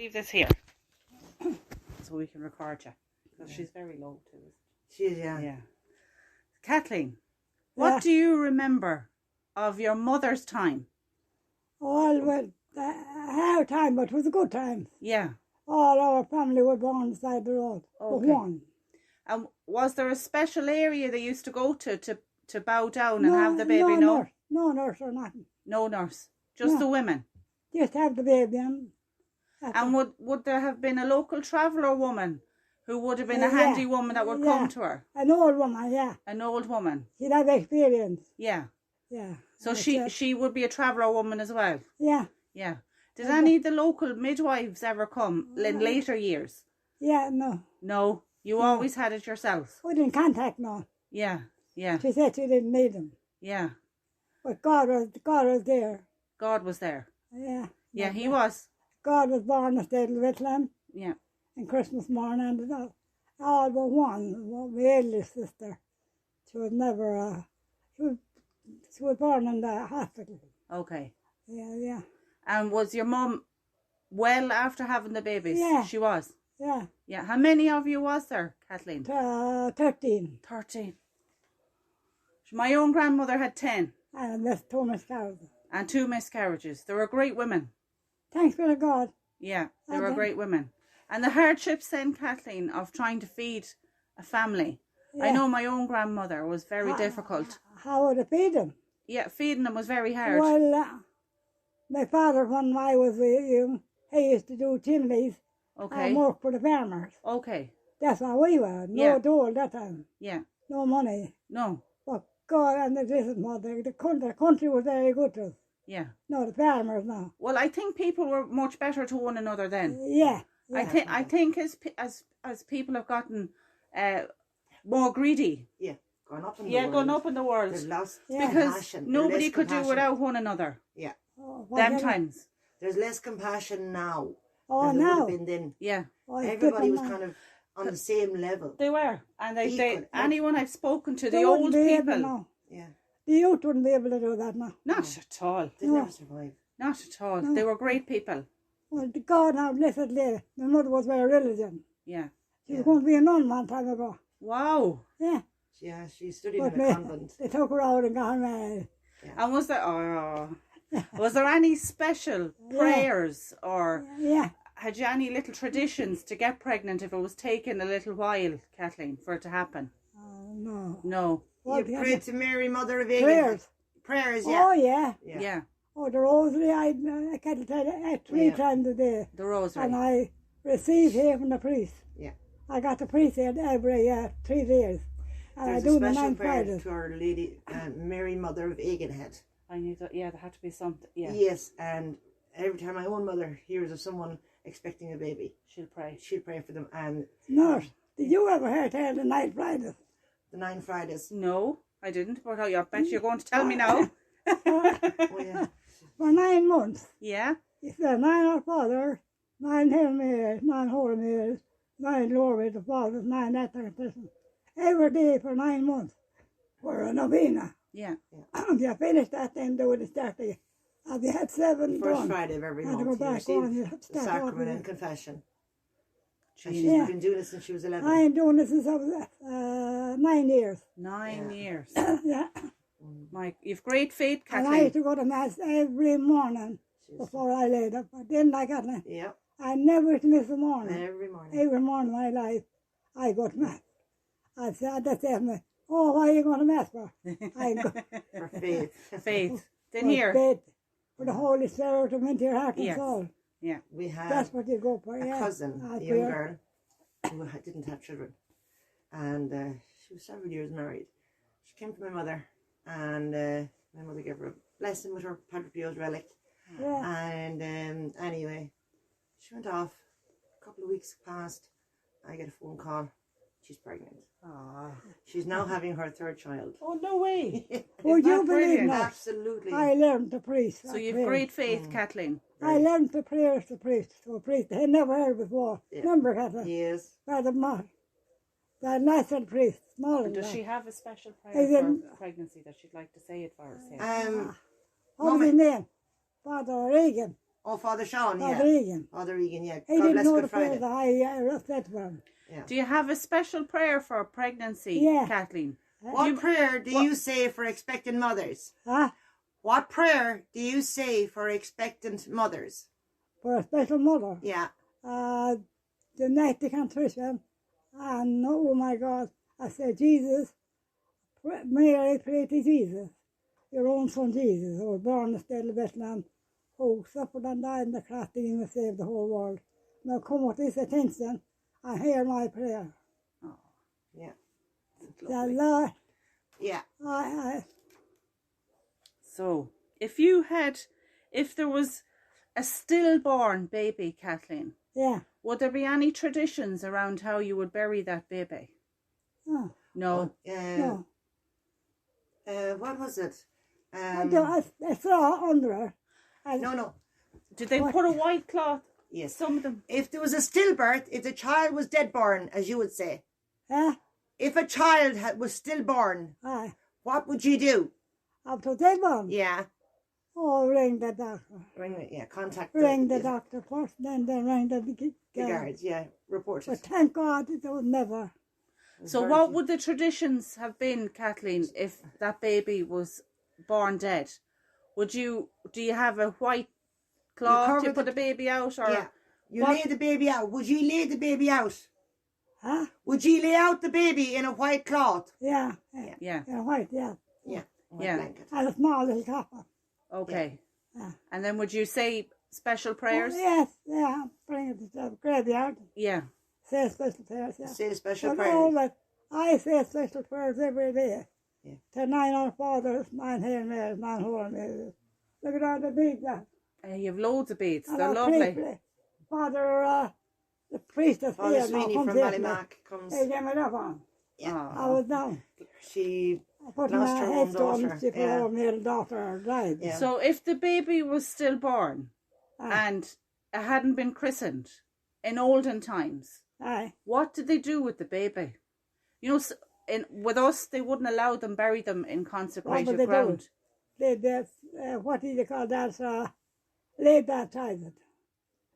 Leave this here so we can record you. Because she's very low too. She is, yeah. Yeah. Kathleen, what do you remember of your mother's time? Well, a hard time, but it was a good time. Yeah. All our family were born beside the road. Okay. But one. And was there a special area they used to go to bow down and have the baby? No nurse or nothing. No nurse. Just the women. Just have the baby And would there have been a local traveller woman who would have been a handy woman that would come to her? An old woman, yeah. An old woman. She'd have experience. Yeah. Yeah. So she would be a traveller woman as well? Yeah. Yeah. Did any of the local midwives ever come in later years? Yeah, no. No? You always had it yourself? We didn't contact no. Yeah, yeah. She said she didn't need them. Yeah. But God was there. God was there? Yeah. Yeah, he was. God was born in the state of Whitlam. Yeah. And Christmas morning, and all but one, my eldest sister. She was never, she was born in the hospital. Okay. Yeah, yeah. And was your mum well after having the babies? Yeah. She was? Yeah. Yeah. How many of you was there, Kathleen? 13. 13. My own grandmother had 10. And that's 2 miscarriages. And 2 miscarriages. They were great women. Thanks be to God. Yeah, they were great women. And the hardships then, Kathleen, of trying to feed a family. Yeah. I know my own grandmother was very difficult. How would I feed them? Yeah, feeding them was very hard. Well, my father, when I was young, he used to do chimneys and work for the farmers. Okay. That's how we were. No dole that time. Yeah. No money. No. But God, and the country was very good to us. Yeah. No, the farmers now. Well, I think people were much better to one another then. Yeah. I think as people have gotten more greedy. Yeah. Going up in the world. Going up in the world. There's lost because compassion. nobody could do without one another. Yeah. Them times. There's less compassion now. Oh, than there now. would have been then. Yeah. Everybody was kind of on the same level. They were. And they anyone I've spoken to, the they old people. Yeah. The youth wouldn't be able to do that now. Not at all. They'd never survive. Not at all. No. They were great people. Well, God now blessed lady. My mother was very religious. Yeah. She was going to be a nun one time ago. Wow. Yeah. Yeah, she studied in a convent. They took her out and got her married. Yeah. And was there any special prayers or had you any little traditions to get pregnant if it was taking a little while, Kathleen, for it to happen? No. No. You prayed to Mary, Mother of England. Prayers, yeah. Oh, yeah. Yeah. Oh, the rosary, I can't tell you, 3 times a day. The rosary. And I received here from the priest. Yeah. I got the priest here every 3 days. And There's I do a the special 9 prayer Fridays. to Our Lady, Mary, Mother of Eganhead. I knew that, there had to be something, Yes, and every time my own mother hears of someone expecting a baby, she'll pray for them. And Nurse, did you ever hear tell the 9 Fridays? The 9 Fridays. No, I didn't, but I bet you're going to tell me now. Oh, yeah. For 9 months. Yeah? It's 9 Our Father, 9 Hail Mary, 9 Holy Mary, 9 Glory to the Father, 9 that person. Every day for 9 months. For a novena. Yeah. If you finish that, then do it start again. Have you had 7 First done? Friday of every Had to month. go You back on, you receive have to the start sacrament over and confession. And Jeez. she's been doing it since she was 11. I ain't doing this since I was 9 years. 9 years. Yeah. Mike, you've great faith, And I Kathleen. used to go to Mass every morning before I laid up. But then I got it. Yeah. I never used to miss a morning. Every morning. Every morning of my life, I go to Mass. I said, that's it. Oh, why are you going to Mass for? I go For faith. Faith. Didn't for hear. faith, for the Holy Spirit to come into your heart and Yes. soul. Yeah. We had That's what you go for, a yeah. cousin, a young girl, who didn't have children. And she was several years married. She came to my mother, and my mother gave her a blessing with her Padre Pio's relic. Yeah. And anyway, she went off. A couple of weeks passed. I get a phone call. She's pregnant. Aww. She's now having her 3rd child. Oh, no way. Would you believe brilliant? that? Absolutely. I learned to priest. So you've great faith, Kathleen. I learned the prayers to priest. So a priest I had never heard before. Yeah. Remember, Kathleen? Yes. Father Mark. That nice little priest. Small. Does she have a special prayer Is it- for pregnancy that she'd like to say it for us? Yeah. What was his name? Father Reagan. Oh, Father Sean, Father Egan. Father Egan, yeah. He God didn't bless know Good the prayer Friday. that I said for him. Yeah. Do you have a special prayer for pregnancy, Yeah. Kathleen? What prayer do what- you say for expectant mothers? Huh? What prayer do you say for expectant mothers? For a special mother. Yeah. The night the contrition, and oh my God, I said, Jesus, Mary, pray to Jesus, your own son Jesus, who was born in the state of Bethlehem, who suffered and died in the cross that he may save the whole world. Now come with this attention and hear my prayer. Oh, Yeah. The Lord, Yeah. So, if there was a stillborn baby, Kathleen, yeah, would there be any traditions around how you would bury that baby? no, No. no. What was it? I saw under her. No. Did they put a white cloth? Yes. Some of them. If there was a stillbirth, if the child was dead born, as you would say, if a child was stillborn, Aye. what would you do? Up to that one. Yeah. Oh, ring the doctor. Contact Ring the doctor first, then ring the guards, yeah. Report But it. thank God it was never. So what would the traditions have been, Kathleen, if that baby was born dead? Do you have a white cloth to put the baby out, or Yeah. You lay the baby out. Would you lay the baby out? Huh? Would you lay out the baby in a white cloth? Yeah. yeah, Yeah, white, yeah. Yeah. White Yeah. blanket. And a small little copper. okay. Yeah. And then would you say special prayers? Oh, yes, yeah. Bring it to the graveyard. Yeah. Say special prayers, yeah. Say special But all prayers. that, I say special prayers every day. Yeah. To 9 Our Fathers, 9 Hail Marys, 9 Holy Marys. Look at all the beads that. You have loads of beads. And They're our lovely. priest, Father, the priest of Father here now Sweeney comes from here. Ballymac comes. He gave me that one. Yeah. I was down. She I put lost my her own headstone, daughter. she put Yeah. her male daughter died. Yeah. So if the baby was stillborn Aye. and it hadn't been christened in olden times, Aye. what did they do with the baby? You know, with us, they wouldn't allow them, bury them in consecrated they ground. They what do you call that? Lay baptized it.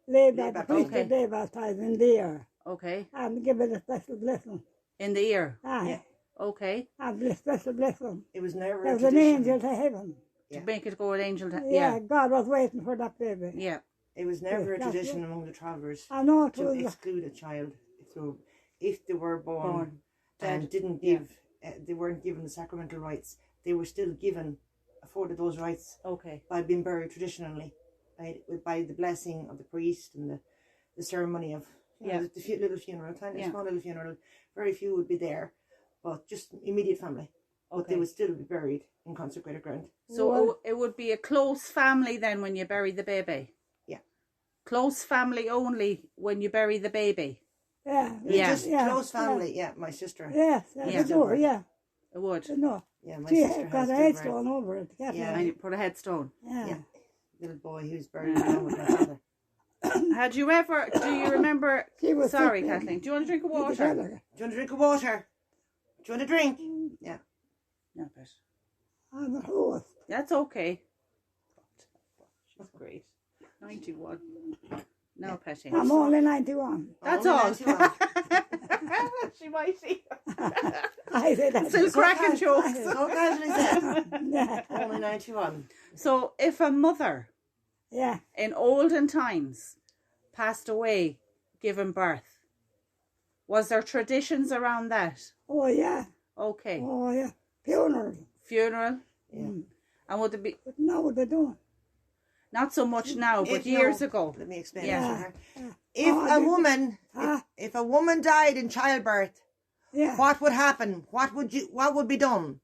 Lay baptized. baptized. Okay. Lay baptized in the air. Okay. And give it a special blessing. In the ear. Aye. Yeah. Okay. And a special blessing. It was never There a was an tradition. angel to heaven. To make it go an angel. Yeah, God was waiting for that baby. Yeah. It was never a That's tradition it. among the travellers I know it to was. exclude a child if they were born and dead. didn't give. They weren't given the sacramental rites. They were still afforded those rights Okay. by being buried traditionally, by the blessing of the priest and the ceremony of the little funeral, small little funeral. Very few would be there, but just immediate family. But they would still be buried in consecrated ground. So it would be a close family then when you bury the baby? Yeah. Close family only when you bury the baby? Yeah. Just close family. Yeah, my sister. Yes, Yeah. they do, yeah. It would. No. Yeah, my She sister got has a to headstone over it. Yeah. And you put a headstone. Yeah. little boy who's buried along with my father. Do you remember, She was sorry sick, Kathleen, do you want a drink of With the water? feather. Do you want a drink of water? Do you want a drink? Yeah. No, but I'm the host. that's okay. That's great. 91. No, Petty. I'm only 91. That's Only all. 91. She might see. I said that. Still cracking jokes. So casually said. Yeah. Only 91. So if a mother Yeah. in olden times passed away giving birth, was there traditions around that? Oh, yeah. Okay. Oh, yeah. Funeral. Funeral? Yeah. And would it be, But now what they doing? not so much now, but years ago? Let me explain Yeah. that to her. Yeah. If Oh, a they- woman, Huh? if a woman died in childbirth, Yeah. what would happen? What would be done?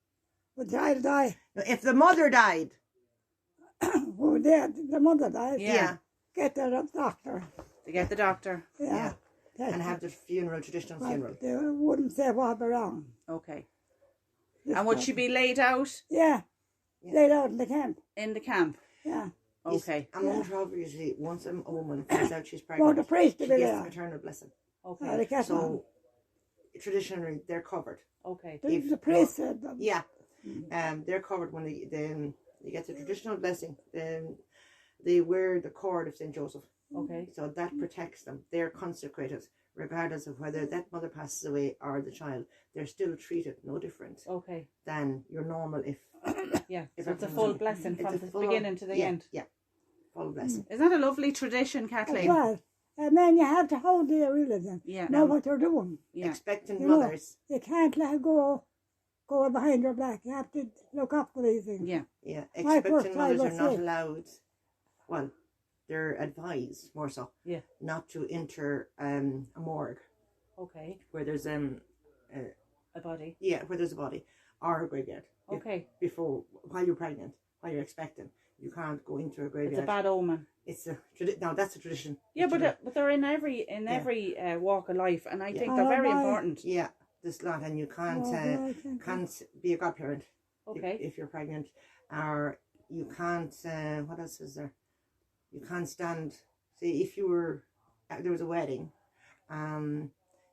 But child died. Now, if the mother died, Oh, the mother died. Yeah. Get the doctor. To get the doctor? Yeah. and have the traditional funeral. They wouldn't say what wrong. Okay. And would she be laid out Yeah. Laid out in the camp. in the camp? Yeah. Okay. Among travel, usually, once a woman finds out she's Well, pregnant, the priest she to be gets the there. maternal blessing. Okay. The Catholic. So, traditionally, they're covered. Okay. The priest said Yeah, they're covered when they get the traditional blessing. The they wear the cord of St. Joseph. Okay. So that protects them. They're consecrated, regardless of whether that mother passes away or the child. They're still treated no different Okay. than your normal if Yeah. If So it's a everyone's full in- blessing it's from a the full- beginning to the yeah, end. Yeah, full blessing. Is that a lovely tradition, Kathleen? Well, and then you have to hold their religion. Yeah. Know what you're doing. Yeah. Expectant You know, mothers. You can't let it go behind your back. You have to look up for these things. Yeah. Yeah, My first expectant child mothers are was not sick. allowed. Well, they're advised more so. Yeah. Not to enter a morgue Okay. where there's A body. where there's a body or a graveyard. Okay. Before while you're pregnant, while you're expecting, you can't go into a graveyard. It's a bad omen. It's a no, that's a tradition. Yeah, It's a but they're in every walk of life, and I think they're very important. yeah, this lot, and you can't can't be a godparent Okay. if you're pregnant, or you can't. What else is there? You can't stand. Say if you were there was a wedding,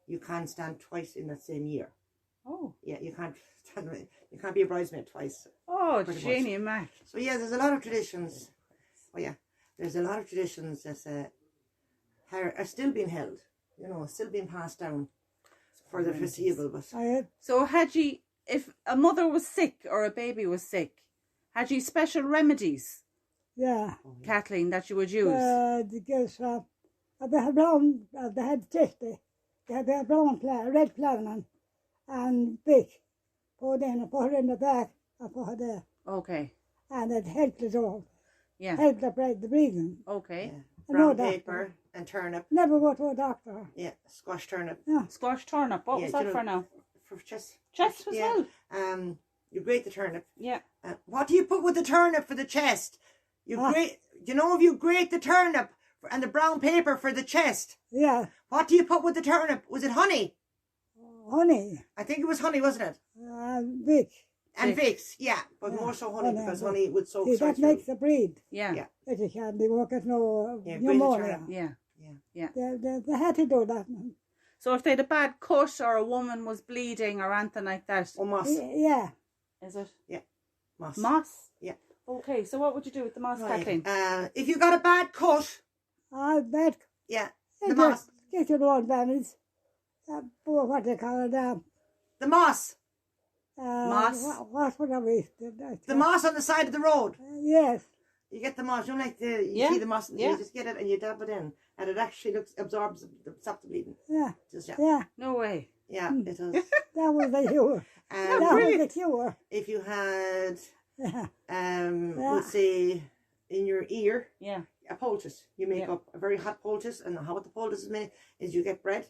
you can't stand twice in that same year. Oh. Yeah, you can't stand. You can't be a bridesmaid twice. Oh, Pretty Janie and Mac. So yeah, there's a lot of traditions. Oh yeah, there's a lot of traditions that are still being held. You know, still being passed down for the foreseeable. But So had you, if a mother was sick or a baby was sick, had you special remedies, Yeah. Kathleen, that you would use? The girls they had brown, they had chesty, they had their brown red flannel and big. Put in the back and put it there. Okay. And it helped it all. Yeah. Helped the breathing. Okay. yeah, I brown know that. paper and turnip. Never go to a doctor. Yeah, squash turnip Squash turnip. What Yeah, was that you for know- now? for chest. Chest as yeah. well. You grate the turnip. Yeah. What do you put with the turnip for the chest? You Ah. grate. You know, if you grate the turnip and the brown paper for the chest, Yeah. what do you put with the turnip? Was it honey? Honey. I think it was honey, wasn't it? Big. And Vic. Vicks, yeah, but Yeah, more so honey honey because and honey would soak See, right that through. makes the breed. Yeah. Yeah. That you can't, they won't get no Yeah, pneumonia. Yeah. They had to do that. So if they had a bad cut or a woman was bleeding or anything like that, Or moss. Yeah. is it Moss. moss? Yeah. Okay, so what would you do with the moss, Kathleen? Right. If you got a bad cut, I bet. yeah, the moss. Get your own bandage. What they call it. The moss. Moss. What would I be? The moss on the side of the road. Yes. You get the moss. You know, like you Yeah, see the moss. yeah. You just get it and you dab it in, and it actually absorbs stops the bleeding. Yeah. Just Yeah. No way. yeah, it does. That was the cure. And That was the cure. if you had, Yeah. let's say, in your ear, Yeah. a poultice. You make Yeah. up a very hot poultice, and how the poultice is made is you get bread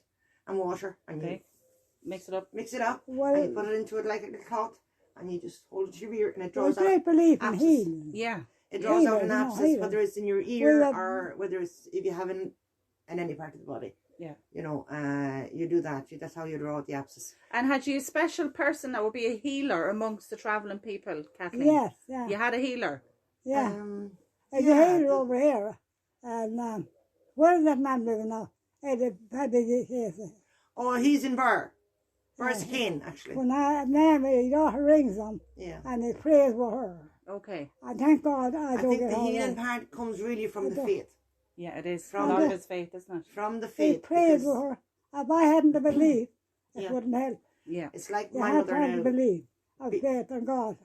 and water, and Okay. Mix it up. you mix it up, Well, and you put it into it like a little cloth, and you just hold it to your ear, and it there's draws out. great belief in abscess. healing. Yeah. It draws out an Healer, no, abscess, healer. whether it's in your ear Well, or whether it's if you have in any part of the body. Yeah. You know, you do that. That's how you draw out the abscess. And had you a special person that would be a healer amongst the travelling people, Kathleen? Yes. Yeah. You had a healer. Yeah. Um, There's yeah, a healer the- over here. And where is that man living now? Oh, he's in Burr. Burr's Yeah. Kane, actually. When I name it, daughter rings him Yeah. and he prays for her. Okay. And thank God I I don't think get the all healing that. part comes really from I the don't- faith. Yeah, it is. From a lot of the- his faith, isn't it? From the He faith. prays because for her. If I hadn't to believe, it Yeah. wouldn't help. Yeah. It's like You my had mother to now. believe. Of Be- faith in God.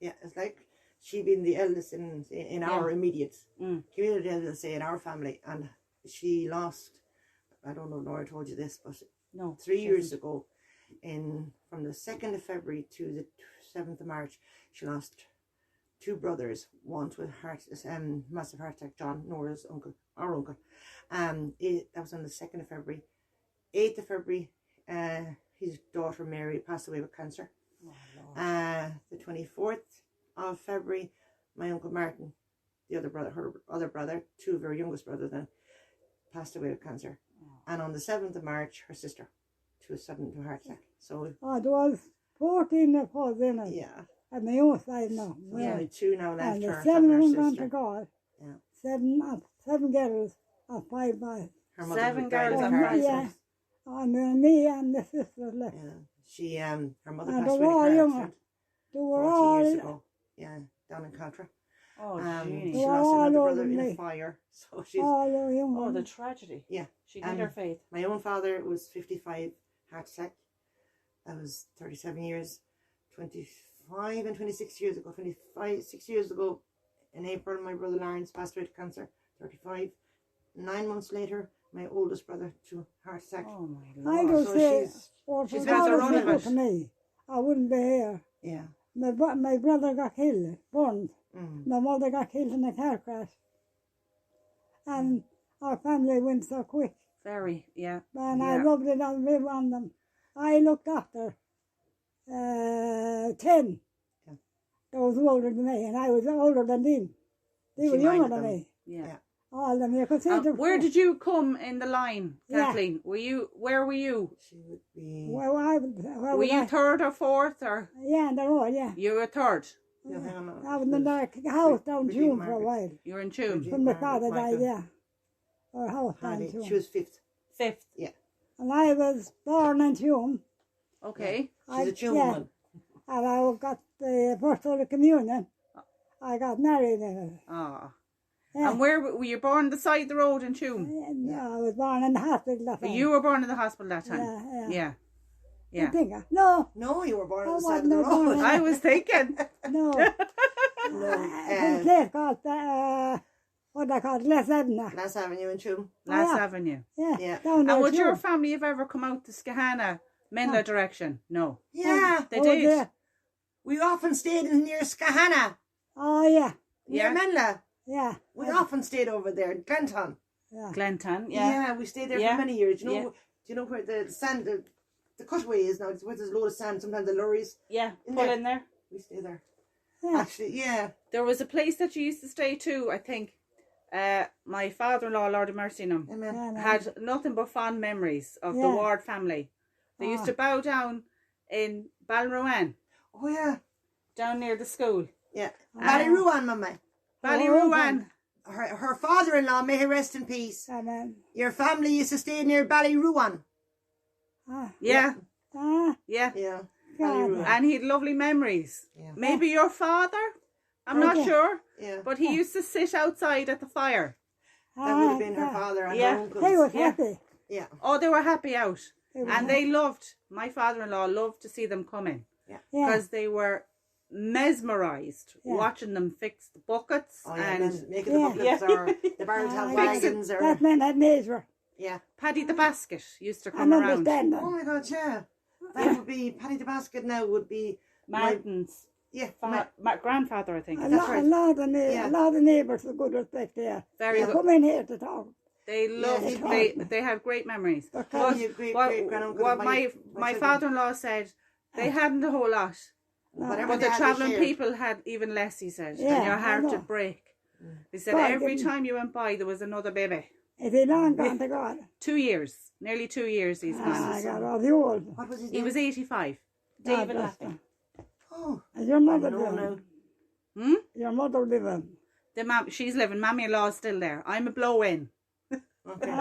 Yeah, it's like she being the eldest in our immediate Mm. community, let's say, in our family. And she lost, I don't know, Nora told you this, but No. 3 years ago, from the 2nd of February to the 7th of March, she lost two brothers, one to a massive heart attack, John, Nora's uncle, our uncle. That was on the 2nd of February. 8th of February, his daughter Mary passed away with cancer. Oh, Lord. The 24th of February, my uncle Martin, the other brother, her other brother, two of her youngest brothers then, passed away with cancer. And on the 7th of March, her sister, to a sudden heart attack. So, Oh, there was 14 of us in it. yeah, And my own side now. there's only two now left, And her, the her 7 of them gone sister. to God. Yeah. Seven girls and 5 boys. Her mother 7 died girls of and heart 5 attack. Yeah. And then me and the sisters left. Yeah. She, her mother And passed they away were in a car younger. accident They were 40 years all, ago. Yeah, down in Caltra. Oh, She gee. lost all another over brother in me. a fire. So she's All the young Oh, the ones. tragedy. yeah. She did her faith. My own father was 55, heart attack. That was 37 years, 25 and 26 years ago. 6 years ago, in April, my brother Lawrence passed away to cancer, 35. 9 months later, my oldest brother to heart attack. Oh, my I Lord. don't So say, she's had her own God of was it. to me. I wouldn't be here. Yeah. My brother got killed, burned. Mm. My mother got killed in a car crash. And our family went so quick. Very, yeah. And I Yeah. loved it on every one of them. I looked after 10. Yeah. Those older than me, and I was older than them. They were She younger minded than them. me. Yeah. All of them. You could see them. Where did you come in the line, Yeah. Kathleen? Where were you? She would be. Where Were you third or fourth, or Yeah, in the road, yeah. you were third? Yeah, hang on. I was in the house down Virginia June for a Market. while. You were in tune. Virginia When my Margaret father died, Michael. yeah. Our house down Hardy. June. She was 5th. Fifth. And I was born in June. Okay. She's a June yeah. woman. And I got the first Holy Communion. I got married in it. Ah. Yeah. And where were you born? The side of the road in Tune. I was born in the hospital that time. You were born in the hospital that time. Yeah. Yeah. You Yeah. think? No, No, you were born on I the side of the wasn't born road. in- I was thinking. no. No, It's a place called, what they call Les Edna. Last Avenue in Tune. Last yeah. Avenue. Yeah. Yeah. Down there And would too. your family have ever come out to Skahana, Menla direction? No. Yeah. They Oh, did. yeah. We often stayed in near Skahana. Oh, yeah. Yeah. Near Menla. Yeah. We often stayed over there in Glenton. Yeah. Glenton. Yeah. We stayed there Yeah. for many years. You know, Yeah. do you know where the sand, the cutaway is now? It's where there's a load of sand. Sometimes the lorries. Yeah. In Pull there. in there. We stay there. Yeah. Actually, yeah. There was a place that you used to stay too, I think. My father-in-law, Lord of Mercy on him, Amen. Yeah, no. had nothing but fond memories of the Yeah. Ward family. They used to bow down in Ballyruan, Oh, yeah. down near the school. Yeah. Ballyruan, Mama. Ballyruan. Her father-in-law, may he rest in peace. Amen. Your family used to stay near Ballyruan. Ah. Yeah. Ah. Yeah. Yeah. God. Ballyruan. And he had lovely memories. Yeah. Maybe your father? I'm not Okay. sure. Yeah. But he used to sit outside at the fire. That would have been her father and Yeah. her uncles. He was Yeah. happy. Yeah. Oh, they were happy out. He was And happy. they loved, my father-in-law loved to see them coming. Yeah. Because they were mesmerised Yeah. watching them fix the buckets. Oh, yeah. And Making Yeah. the buckets or the barrel top Ah, wagons or... That man had major. Yeah. Paddy the Basket used to I come around. understand Oh, that. my God, yeah. That would be... Paddy the Basket now would be... Martin's Yeah. grandfather, I think. A That's lot, right. a lot of Yeah. a lot of neighbours with good respect there. Very They good. come in here to talk. They loved, it's they had great memories. Because But Your great, what, great granduncle what of my children. father-in-law said, they hadn't a whole lot. Whatever But they the had, they travelling shared. people had even less, he said. Yeah, and your I heart know. would break. He said God, every didn't- time you went by, there was another baby. Is he long gone to God? 2 years. Nearly 2 years he's gone. Ah, God, all the old. What was his He name? was 85. God David bless Laffey. him. Oh, Is your mother I know now. living? Your mother living? She's living. Mammy-in-law's still there. I'm a blow-in. Okay.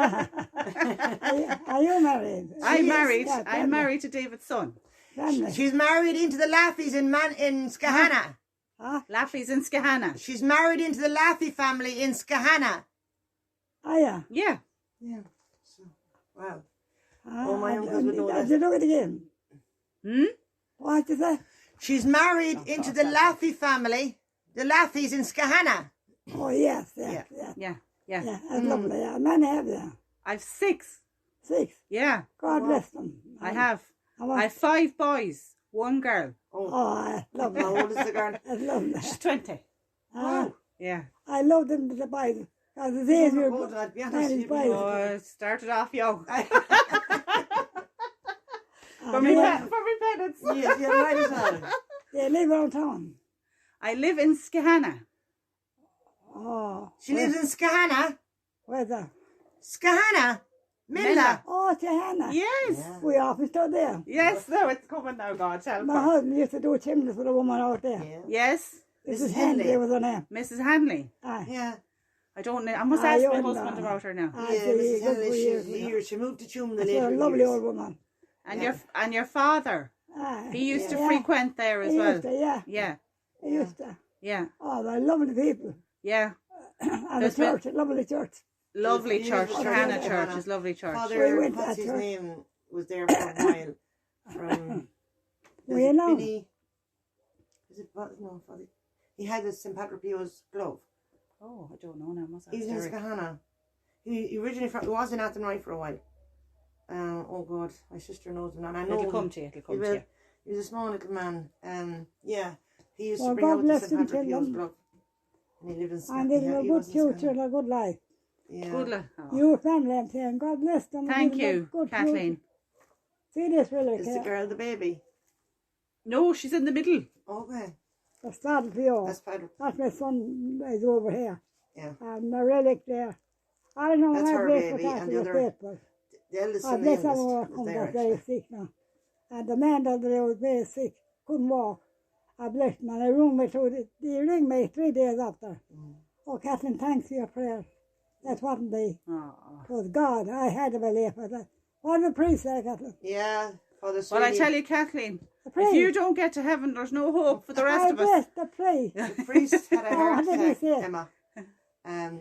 Are you married? I'm married. Yeah, I'm married to David's son. Family. She's married into the Laffeys in Skahana. Huh? Laffey's in Skahana. She's married into the Laffey family in Skahana. Oh, yeah. Yeah. Yeah. So, wow. Ah, Oh, my uncles would know Did that. you look at the game? What did you say? She's married into the Laffey family. The Laffeys in Skahana. Oh, yes, Yeah. yes, yes. Yeah. Yeah. Yeah, that's lovely. Yeah. Many have there. I've 6. 6. Yeah. God bless them. I have. I want- I have 5 boys. 1 girl. Oh, Oh, lovely. how old is the girl? That's lovely. She's 20. Ah, Yeah. I love them to the Bible. Because it's Oh, easier. hold on, be honest, Man's you'd be Bible. Oh, it started off young. Ah, For they, me penance. Yes, yeah, right as well. they live around town. I live in Skahana. Oh. She lives in Skahana. Where's that? Skahana. Milla. Oh, Johanna. Yes. Yeah. We often stood there. Yes, no, it's coming now, God. Help My her. husband used to do chimneys with a woman out there. Yeah. Yes, This Mrs. is Henry Henley. was her name. Mrs. Hanley. Aye. Yeah. I don't know. I must Ah, ask you my wouldn't husband know. about her now. Ah, Yeah, she Mrs. good Henley, for years, she's you know. here. She moved to Tuam the She's a later lovely years. old woman. And Yeah. your father, Aye. he used to Yeah. frequent there as He well. used to, yeah. Yeah. He used to. Yeah. Oh, they're lovely people. Yeah. And the church, a lovely church. Lovely He church. was Hannah Hannah. Church is lovely church. We Father, went what's to his church. name, was there for a while. From We know. Is it no, Father? He had a St. Patrick Pio's glove. Oh, I don't know now. Must He's in Skahana. He originally he was in Athenry for a while. Oh God, my sister knows him, and I know It'll him. come to you. It'll come He to will. you. He was a small little man. Yeah, he used Well, to bring God out the bless St. him, Patrick Pio's children. glove. And he lived in And they have a good future and a good life. Yeah. Good luck. Oh. Your family, I'm saying, God bless them. and Thank give them a you, good Kathleen. future. See this really, Is the girl the baby? No, she's in the middle. Okay. I started for you. That's Patrick. That's my son is over here. Yeah. And the relic there. I don't know That's how her bless baby, for and that the was other- faithful. The eldest I and the bless youngest everyone is comes there. out very sick now. And the man the other day was very sick, couldn't walk. I blessed him and I rung me through they ring me 3 days after. Oh, Kathleen, thanks for your prayers. That wasn't me. Oh. It was God. I had to believe for that. What did the priest say, Kathleen? Yeah, Father Well, I Sweeney. tell you, Kathleen, The if priest. you don't get to heaven, there's no hope for the rest I of us. blessed the priest. The priest had a heart What did he attack, say? Emma.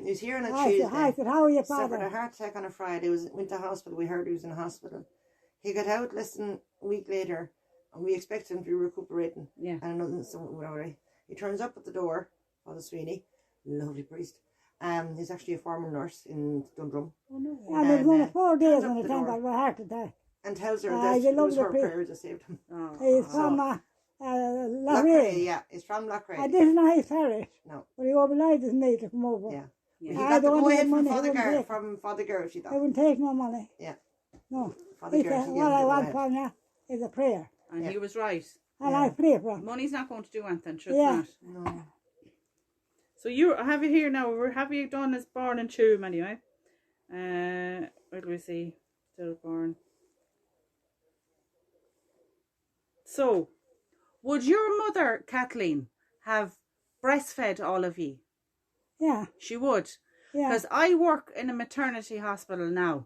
He was here on a I Tuesday. said, how are you, Suffered a Father? heart attack on a Friday. Went to hospital. We heard he was in hospital. He got out less than a week later, and we expected him to be recuperating. Yeah. And nothing, so whatever. He turns up at the door, Father Sweeney, lovely priest. He's actually a former nurse in Dundrum, And it was only 4 days turns up when he the came door. back with a heart attack. and tells her Ah, that you it was love her the priest. prayers that saved him. Oh. He's from Loughrea. Yeah, he's from Loughrea. I didn't know his parish, No, but he obliges me to come over. yeah. Yeah. He I got the don't go have ahead money, I wouldn't take- from Father Gertie, I though. wouldn't take no money. Yeah. No. Father He Gertie said, gave what him I the want go-ahead. from you is a prayer. And Yeah. he was right. And Yeah. I pray for him. Money's not going to do anything, sure Yeah. it's not. No. So I have you here now. We're have you done as born and tomb anyway. Where do we see? Still born. So, would your mother, Kathleen, have breastfed all of you? Yeah. She would. Yeah. Because I work in a maternity hospital now.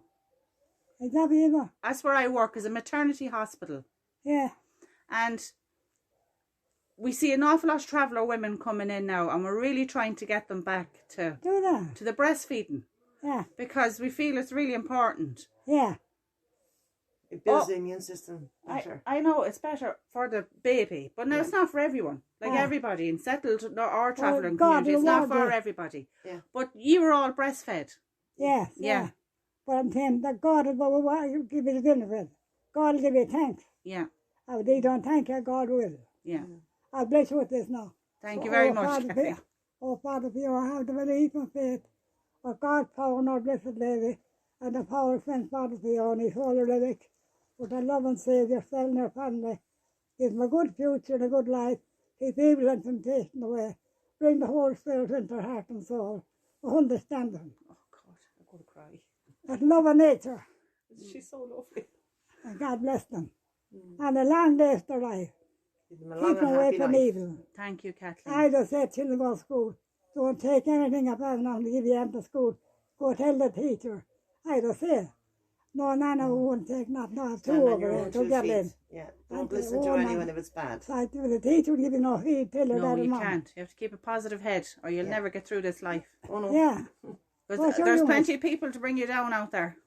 Is that where you go? That's where I work, is a maternity hospital. Yeah. And we see an awful lot of traveller women coming in now, and we're really trying to get them back to Do that. the breastfeeding, Yeah. because we feel it's really important. Yeah. It builds Oh. the immune system better. I know it's better for the baby, but now Yeah. it's not for everyone. Like Yeah. everybody in settled or travelling God, community, it's not reward for you. everybody. Yeah. But you were all breastfed. Yes. Yeah. But I'm saying that God will give you the benefit. God will give you thanks. Yeah, If they don't thank you, God will. yeah. I bless you with this now. Thank you very Oh, much, Father, Kathleen. oh, Father, for you, I have the belief and faith of God's power and our blessed Lady, and the power of Saint Father for you and his holy relic, with the love and Saviour, self and their family. Give them a good future and a good life. Keep evil and temptation away. Bring the Holy Spirit into their heart and soul. For understanding. Oh God, I'm going to cry. That love of nature. She's so lovely. And God bless them. And a long days to life. Give them a Keep long them and away happy from life. evil. Thank you, Kathleen. I just said children go to school. Don't take anything upon them to give you into school. Go tell the teacher. I just say. No, Nana won't take nothing. No, Stand two on over your there own to 2 get feet. in. Yeah. And Don't the listen to woman- anyone if it's bad. So the teacher will give you no heed, tell her No, that you mom. can't. You have to keep a positive head, or you'll Yeah. never get through this life. Oh no. Yeah. Because What's your there's youngest? plenty of people to bring you down out there.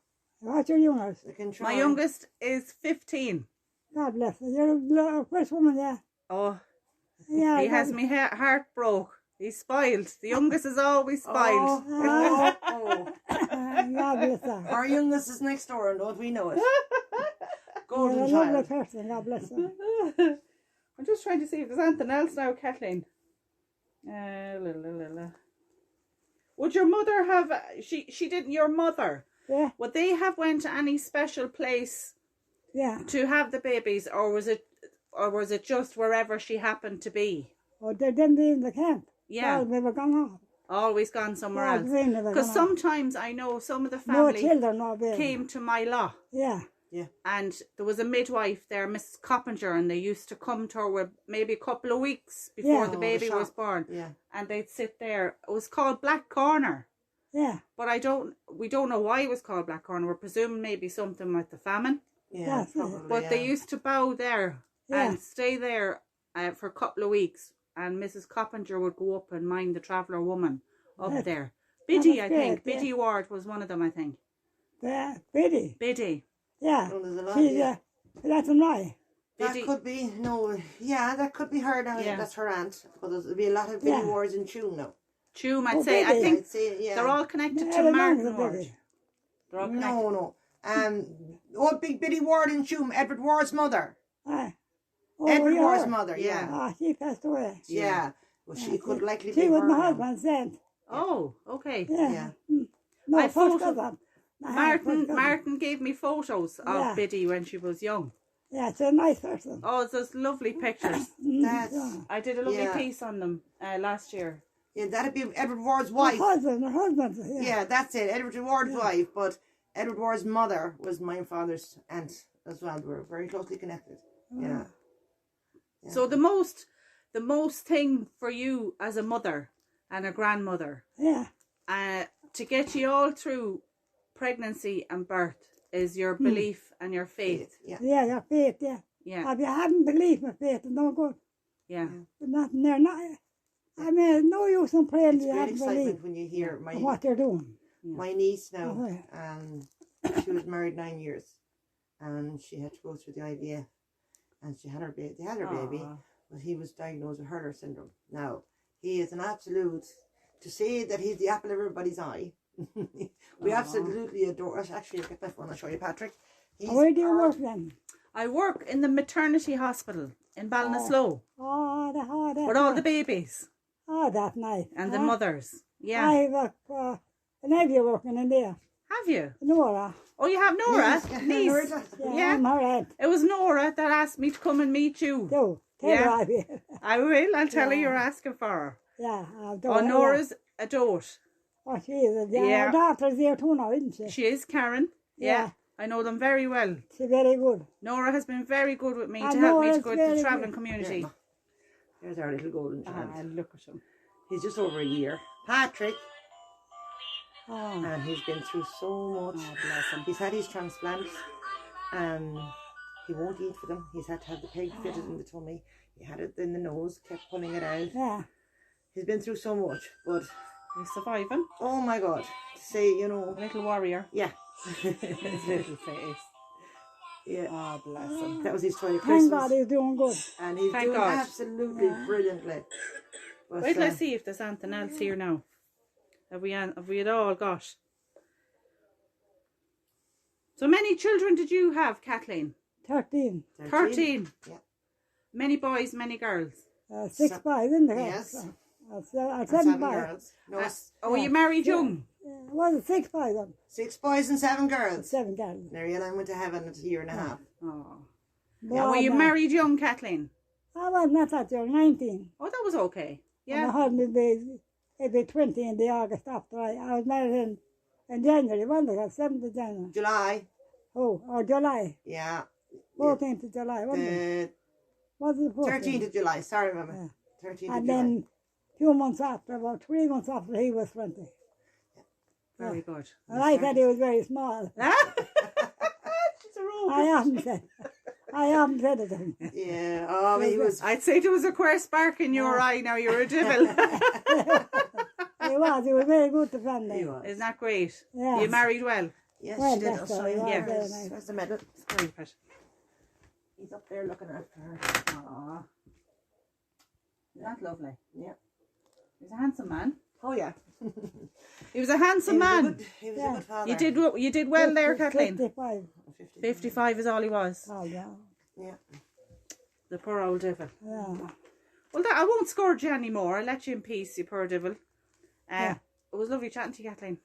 What's your youngest? They can try. My youngest is 15. God bless you. You're a fresh woman, yeah. Oh, Yeah. he has me heart broke. He's spoiled. The youngest is always spoiled. Oh, oh. God bless her. Our youngest is next door, and don't we know it? You're Golden a lovely child. person. God bless her. I'm just trying to see if there's anything else now, Kathleen. Would your mother have? She didn't. Your mother. Yeah. Would they have went to any special place Yeah. to have the babies, or was it just wherever she happened to be? Oh, they didn't be in the camp. Yeah. Well, they were gone home. Always gone somewhere Yeah, else. really, they were Because gone home. sometimes I know some of the No family children, no baby. came to my lot. Yeah. And there was a midwife there, Mrs. Coppinger, and they used to come to her with maybe a couple of weeks before Yeah. the Oh, baby the was shop. born. Yeah. And they'd sit there. It was called Black Corner. Yeah. But we don't know why it was called Black Corner. We're presuming maybe something like the famine. Yeah. That's it. Probably, But yeah. they used to bow there Yeah. and stay there for a couple of weeks and Mrs. Coppinger would go up and mind the traveller woman up there. Biddy, I think. Biddy Ward was one of them, I think. Yeah, Biddy. Biddy. Yeah. Well, there's a lot, She's, that's a lie. that could be, that could be her now. Yeah. That's her aunt. But there'll be a lot of Biddy Wards in Tuam now. Tuam, I'd say. I think they're all connected to Martin Ward. They're all connected. No. Big Biddy Ward in Tuam, Edward Ward's mother. Edward Ward's mother, yeah. She passed away. Yeah. Well, she could likely be She was her my now. husband's aunt. Oh, okay. Yeah. Yeah. I first photo- cousin. Martin gave me photos of Biddy when she was young. Yeah, she's a nice person. Oh, it's those lovely pictures. I did a lovely piece on them last year. Yeah, that'd be Edward Ward's wife. Her husband. Yeah, that's it. Edward Ward's wife, but Edward Ward's mother was my father's aunt as well. They were very closely connected. Yeah. So the most thing for you as a mother and a grandmother, to get you all through pregnancy and birth, is your belief and your faith. Yeah, your faith, yeah. If you haven't belief in faith, it's no good. Yeah. But nothing there. I mean, no use in praying. It's You great haven't excitement belief when you hear what they're doing. my niece now. She was married 9 years, and she had to go through the IVF, and she had her baby. They had her baby, but he was diagnosed with Hurler syndrome. Now he is an absolute. To say that he's the apple of everybody's eye, we absolutely adore. Actually, I'll get my phone. I'll show you, Patrick. Where do you work then? I work in the maternity hospital in Ballinasloe. With all the babies. Oh, that's nice. And the mothers. Yeah. I work an nephew working in there. Have you? Nora. Oh, you have Nora? Niece. Yeah. I'm her aunt. It was Nora that asked me to come and meet you. Tell her I will. I will. I'll tell her you're asking for her. Yeah. Nora's a dote. Oh, she is. Her daughter's there too now, isn't she? She is, Karen. Yeah. I know them very well. She's very good. Nora has been very good with me to help me to go to the travelling community. There's our little golden child. Look at him. He's just over a year. Patrick. And he's been through so much. Oh, bless him. He's had his transplants. He won't eat for them. He's had to have the peg fitted in the tummy. He had it in the nose, kept pulling it out. Yeah. He's been through so much, but he's surviving. Oh my God! To say, a little warrior. Yeah. His little face. Yeah. Oh, bless him. That was his toy Christmas. Thank God he's doing good. And he's doing absolutely brilliantly. But, wait till I see if there's anything else here now. Have we it all got? So many children did you have, Kathleen? 13. 13. Yeah. Many boys, many girls. 6 boys in the house. Yes. 7 girls. No, you married young? Was it 6 boys? 6 boys and 7 girls. 7 girls. Mary and I went to heaven at a year and a half. Oh. Yeah, were you married young, Kathleen? I was not that young, 19. Oh, that was okay. Yeah. And my husband would be 20 in the August after I was married in January, wasn't it? 7th of January. July. Oh, or July. Yeah. 14th of July, wasn't it? Was it 13th of July, sorry, Mama. Yeah. 13th of July. And then 2 months after, about 3 months after, he was 20. Very good. And I said he was very small. She's a robot. I haven't said it to him. Yeah, oh, he was. I'd say there was a queer spark in your eye now, you're a devil. He was very good to family. He was. Isn't that great? Yes. You married well? Yes, well, she did. that's So, all, yeah, very nice. where's the medal? Very good. He's up there looking after her. Aww. Isn't that lovely? Yeah. He's a handsome man. Oh, yeah. He was a handsome man. He was a good father. You did well there, Kathleen. 55. 55 is all he was. Oh, yeah. Yeah. The poor old devil. Yeah. Well, I won't scourge you anymore. I'll let you in peace, you poor devil. It was lovely chatting to you, Kathleen.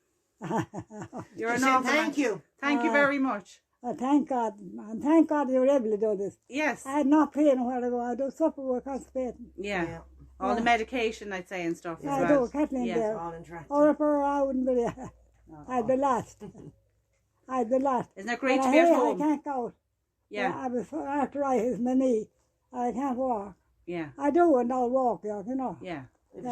You're an awful thank you. Thank you very much. Thank God. And thank God you were able to do this. Yes. I had no pain a while ago. I do suffer with constipating. Yeah. All the medication, I'd say, and stuff as I well. do, Kathleen there. All interactive. Or if I wouldn't be there. I'd be lost. I'd be lost. Isn't it great to be at home? I can't go. Yeah. I was arthritis in my knee. I can't walk. Yeah. I do and I'll walk, you know. Yeah.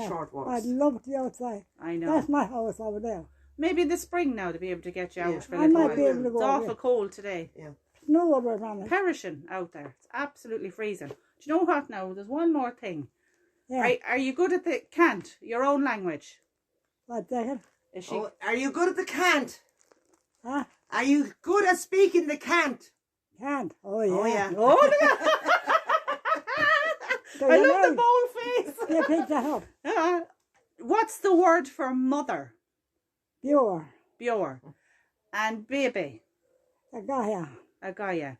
Short walks. I'd love to be outside. I know. That's my house over there. Maybe in the spring now to be able to get you out for a I little might while. be able to go. It's awful cold today. Yeah. Snow over from it. Perishing out there. It's absolutely freezing. Do you know what now? There's one more thing. Yeah. Are you good at the cant, your own language? What the hell? Is she? Oh, are you good at the cant? Huh? Are you good at speaking the cant? Can't. Oh, yeah. Oh, yeah. Oh, look at So I you're love the right. bold face. You picked that up. What's the word for mother? Pure. Bjor. And baby? A guy. A Gaia.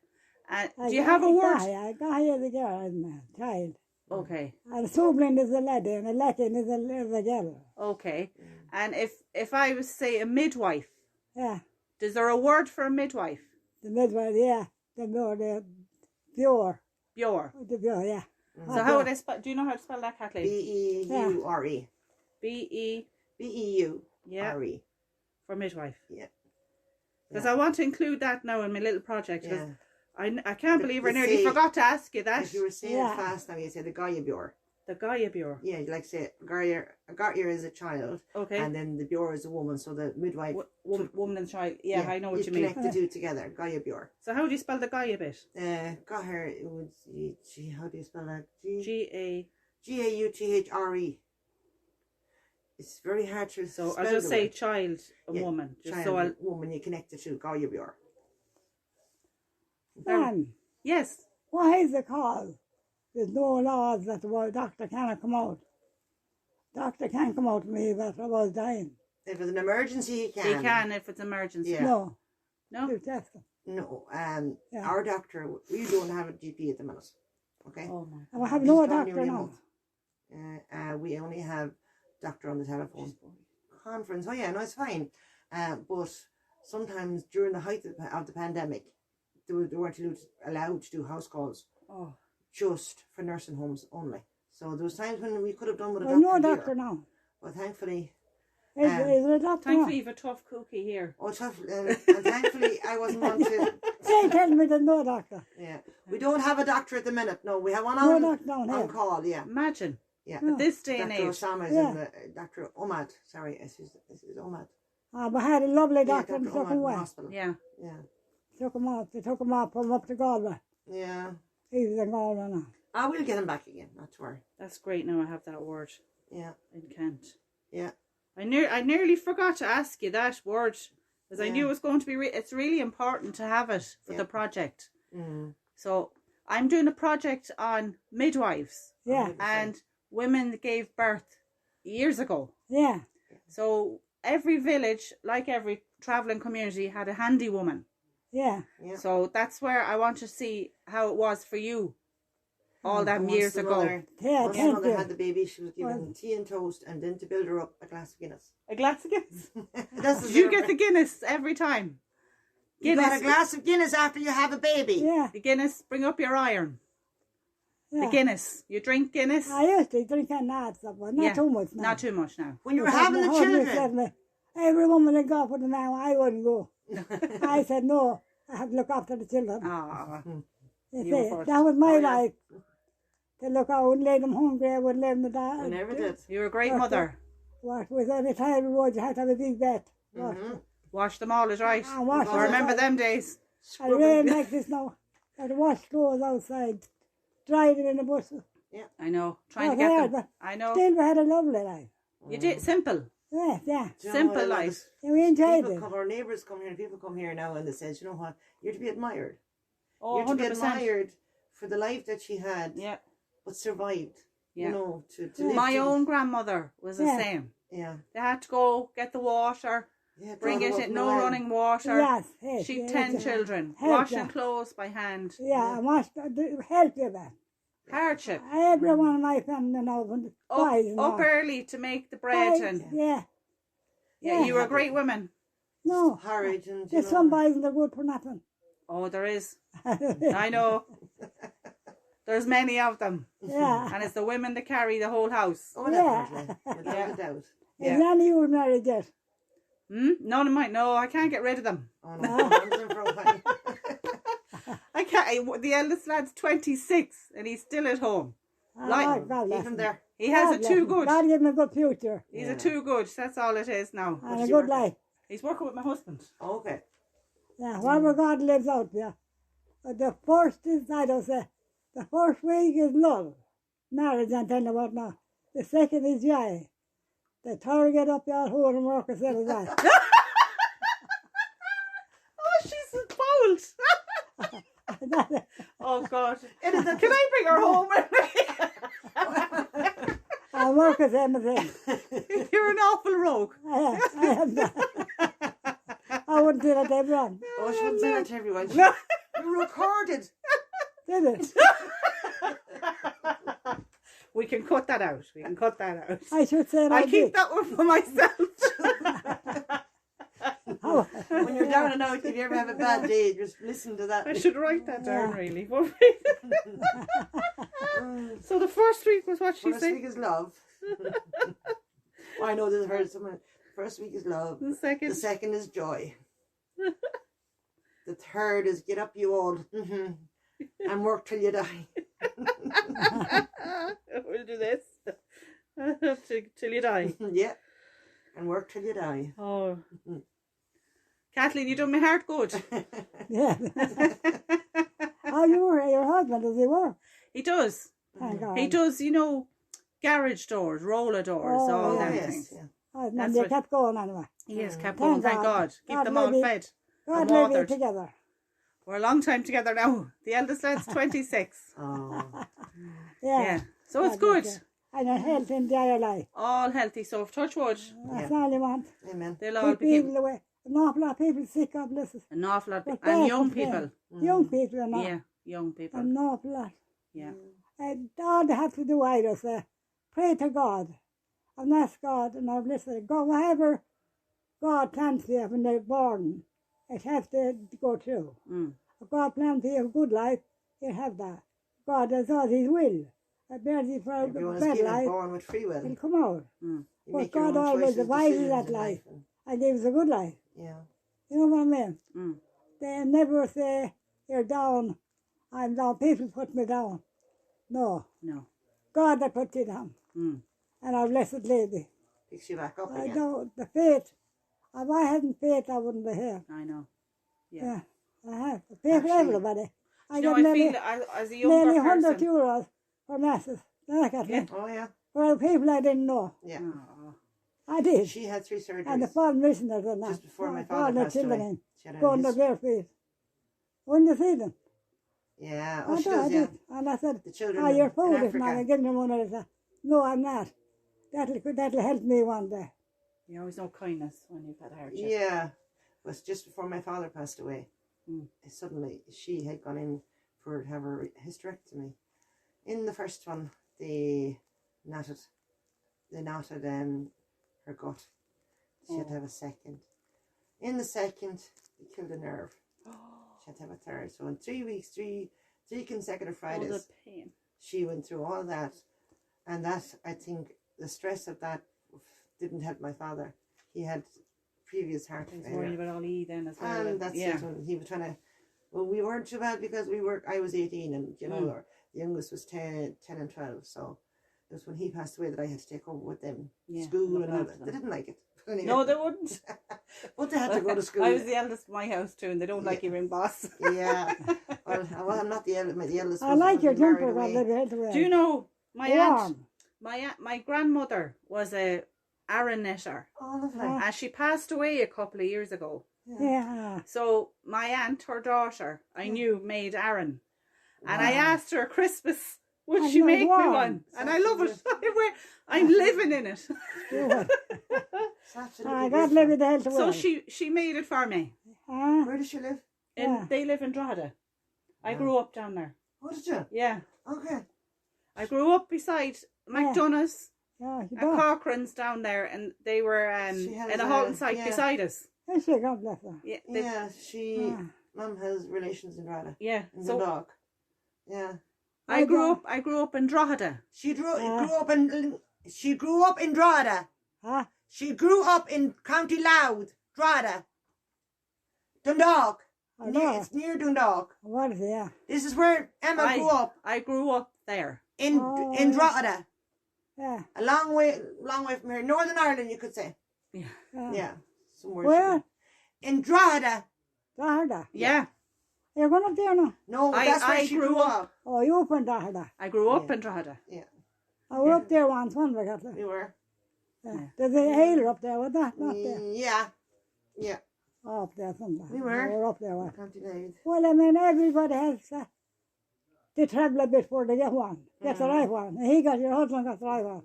Do you have a word? A guy is a girl, isn't it? Child. Okay. And a sibling is a lady, and a Latin is a girl. Okay. And if I was to say a midwife, Yeah. is there a word for a midwife? The midwife, yeah. The pure. Bjor. The pure, yeah. So how would I spell? Do you know how to spell that, Kathleen? B-E-U-R-E. B-E. B-E-U-R-E. For midwife. Yeah. Because I want to include that now in my little project. Yeah. I can't believe I nearly forgot to ask you that. If you were saying it fast now, you say the Gaia Bjor. The Gaia Bjor. Yeah, you like say Gaia is a child. Okay. And then the Bjor is a woman, so the midwife. Woman and child. Yeah, I know what you mean. Connect the two together, Gaia Bjor. So how do you spell the Gaia bit? Gaia, it would G. How do you spell that? G-A. G-A-U-T-H-R-E. It's very hard to So spell. I'll just say word. child and woman. Just Child, so I'll. woman, you connect the two, Gaia Bjor. Man, Yes. why is it called? There's no laws that the doctor cannot come out. Doctor can't come out to me that I was dying. If it's an emergency, he can. He can if it's emergency. Yeah. No. No? You test them. No, Yeah. our doctor, we don't have a GP at the minute. Okay? Oh my. And I have He's no gone doctor nearly a now. month. We only have doctor on the telephone. Conference, oh yeah, no, it's fine. But sometimes during the height of the pandemic, they weren't allowed to do house calls. Oh. Just for nursing homes only. So there was times when we could have done with a Well, doctor no here. doctor now. But thankfully, Is there a doctor Thankfully now? you've a tough cookie here. oh tough, and thankfully I wasn't one to. They tell me there's no doctor. Yeah, we don't have a doctor at the minute. No, we have one No on doctor down on here. call. Yeah, Imagine. yeah. At this day and Dr. age. Osama is Yeah. in the Dr. Omad. Sorry, this is Omad. We had a lovely Yeah, doctor Dr. and took Omad him in the away. hospital. Yeah. Yeah, Took him off. They took him off from up to Galway. yeah. He was in Galway now. I will get him back again. Not to worry. That's great now I have that word Yeah, in Kent. yeah. I nearly forgot to ask you that word because I Yeah. knew it was going to be. It's really important to have it for Yeah. the project. Mm. So I'm doing a project on midwives Yeah, and women that gave birth years ago. yeah. So every village, like every travelling community, had a handy woman. Yeah. Yeah. So that's where I want to see how it was for you all them And years once the ago. mother- Yeah, once the thank mother you. had the baby, she was given Well- tea and toast, and then to build her up, a glass of Guinness. A glass of Guinness. That's Did you get the Guinness every time? You got a Guinness. glass of Guinness after you have a baby. Yeah, The Guinness, bring up your iron. yeah. The Guinness. You drink Guinness? I used to drink a lot, but not Yeah, too much now. Not too much now. When you were having the children. Every woman that go for the now, I wouldn't go. I said no. I have to look after the children. Ah, You you were see, first. that was my Oh, yeah. life. To look, I wouldn't let them hungry. I wouldn't let them We die. never did. you're a great Okay. mother. What with every time the road, you had to have a big bed. Mhm. Wash them all is right. I wash I remember them days. I really like this now. I'd wash clothes outside, dry them in the buses. I know. Trying to Oh, get yeah, them. but I know. Still, we had a lovely life. You did simple. Yes, yeah. Do you know Simple what I love life. is And we enjoyed People it. come, our neighbours come here, and people come here now, and they says, you know what, you're to be admired. Oh, You're to be 100%. admired for the life that she had, Yeah. but survived. Yeah. You know, to live My to- own grandmother was the Yeah. same. Yeah. They had to go get the water, Yeah, bring brought it her up in, in no the well. running water. Yes, yes. She'd yes, 10 yes. children, Help washing you. clothes by hand. Yeah, I watched help you that. Hardship. Everyone in my family now boys Up early to make the bread and yeah. yeah, you were a great woman. No. Porridge and, you There's know, some boys that are good for nothing. Oh, there is. I know. There's many of them. Yeah. And it's the women that carry the whole house. Oh, Yeah. definitely. Without a doubt. Yeah. Is none of you married yet? None of mine. No, I can't get rid of them. Oh, no. Hands in for a while. I can't. The eldest lad's 26 and he's still at home. Like- God bless Keep him him. there. He has God a bless too him. good. God give him a good future He's Yeah. a too good. That's all it is now. and a he good working? life. He's working with my husband. Oh, okay. Yeah, whatever God lives out there. But the first is, I don't say, the first week is love. marriage and tell you what now. The second is joy. The third get up your whole and work as well as that. Oh, she's bold. Oh, God. Can I bring her home with me? I work as Emma said. You're an awful rogue. I am that. I wouldn't do that to everyone. Oh, she wouldn't say that to everyone. No. You recorded. Did it? We can cut that out. I should say I'll keep that one for myself. When you're down and out, if you ever have a bad day, just listen to that. I should write that down, really. So the first week was what she said? First week is love. I know this heard someone. First week is love. The second is joy. The third is get up, you old, and work till you die. We'll do this till you die. Yeah, and work till you die. Oh, Kathleen, you done my heart good. Yeah. How your husband, does he work? He does. Thank God. He does, garage doors, roller doors, all them things. Yeah. And they kept going anyway. He has kept going, thank God. Keep them all fed God and led you watered. together. We're a long time together now. The eldest lad's 26. Oh. Yeah. So it's good. And a health in their life. All healthy, so touch wood. That's all you want. Amen. They'll all Keep be people away. An awful lot of people sick, God bless us. an awful lot. But And that's young the thing. people. Young people and all. Yeah, young people. An awful lot. Yeah. And all they have to do, I just say, pray to God and ask God, and I've listened. God, whatever God plans for you when they're born, it has to go through. If God plans for you a good life, you have that. God does all His will. I bear you for a Everyone's bad given life, born with free will. it'll come out. You But make your God own always choices, divides decisions that in life and- and gives a good life. Yeah. You know what I mean? Mm. They never say, you're down, I'm down, people put me down. No. No. God that put you down. Mm. And our blessed lady. Picks you back up I again. know the faith. If I hadn't faith, I wouldn't be here. I know. Yeah, I have. Faith for Actually, everybody. I No, got I nearly, feel as a younger nearly 100 person. euros for masses. Like that, Yeah. Oh, yeah. for people I didn't know. Yeah. Oh. I did. She had 3 surgeries. And the foreign missioners and that. Just before my All father the passed children away. in, She had going to his- their feet. Wouldn't you see them? Yeah. I Oh, she thought does, I yeah. did. And I said, The children oh, you're in foolish, Africa. man. I'm giving them one. I said, no, I'm not. That'll help me one day. You always know kindness when you've had a hardship. Yeah. It was just before my father passed away. Mm. Suddenly, she had gone in to have her hysterectomy. In the first one, they knotted her gut. She had to have a second. In the second, they killed a nerve. She had to have a third. So in 3 weeks, three consecutive Fridays, Oh, the pain. she went through all that. And that, I think, the stress of that didn't help my father. He had previous heart I was failure. worried about all then as well. And that's it. When he was trying to, well, we weren't too bad because I was 18 and, the youngest was 10 and 12. So it was when he passed away that I had to take over with them. Yeah, School looking and all after that. them. They didn't like it. Anyway. No, they wouldn't. But they had to go to school. I was the eldest in my house too, and they don't like you being boss. Yeah. Well, I'm not the eldest. The eldest I was like your married jumper, away. God, let me Do you know my aunt? Warm. My grandmother was a Aran knitter, Oh, lovely. and she passed away a couple of years ago. Yeah. So my aunt, her daughter, I knew made Aran, and I asked her at Christmas, would And she you're make me warm. one? And I love it. I'm living in it. It's absolutely God beautiful. live in the health So world. she made it for me. Where does she live? And they live in Drogheda. I grew up down there. Oh, did you? Yeah. Okay. I grew up beside McDonough's Yeah, you and don't. Cochrane's down there, and they were She has in a a- halting site yeah. beside us. Yes, you God bless her. Yeah. Yeah, Mum has relations in Drogheda. Yeah. In So Dundalk. Yeah. I grew up in Drogheda. She grew up in Drogheda. Huh? She grew up in County Louth, Drogheda. Dundalk. I know. It's near Dundalk. What is it? Yeah. This is where Emma grew up. I grew up there. In Drogheda. Yeah. A long way from here. Northern Ireland, you could say. Yeah. Yeah. Somewhere. Where? In Drogheda. Drogheda. Yeah. You're going up there now? No, I that's where she grew grew up. Oh, you up in Drogheda. I grew up in Drogheda. Yeah. I was up there once, one week after. We were. Yeah. There's a hill up there, was that not there? Yeah. Yeah. Oh, up there somewhere. We were. We were up there. What? County Louth. Well, I mean, everybody has they travel a bit before they get one. Get the right one. And your husband got the right one.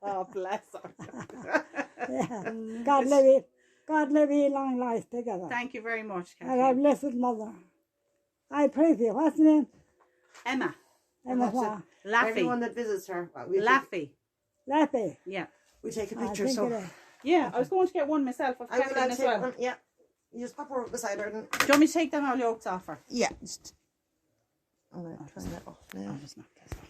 Oh, bless her. Yeah. God live you long life together. Thank you very much, And our Kathleen. blessed mother. I pray for you. What's the name? Emma Emma That's it. what? Everyone Laffey. that visits her. Laffey. Lappy. Yeah. We take a I picture, think so. it is. Yeah, I was going to get one myself of I will Kathleen as take well. one. Yeah. You just pop her beside her. And... Do you want me to take them out yolks off her? Yeah. Just... I'm going to turn that off now. I'll just knock this off.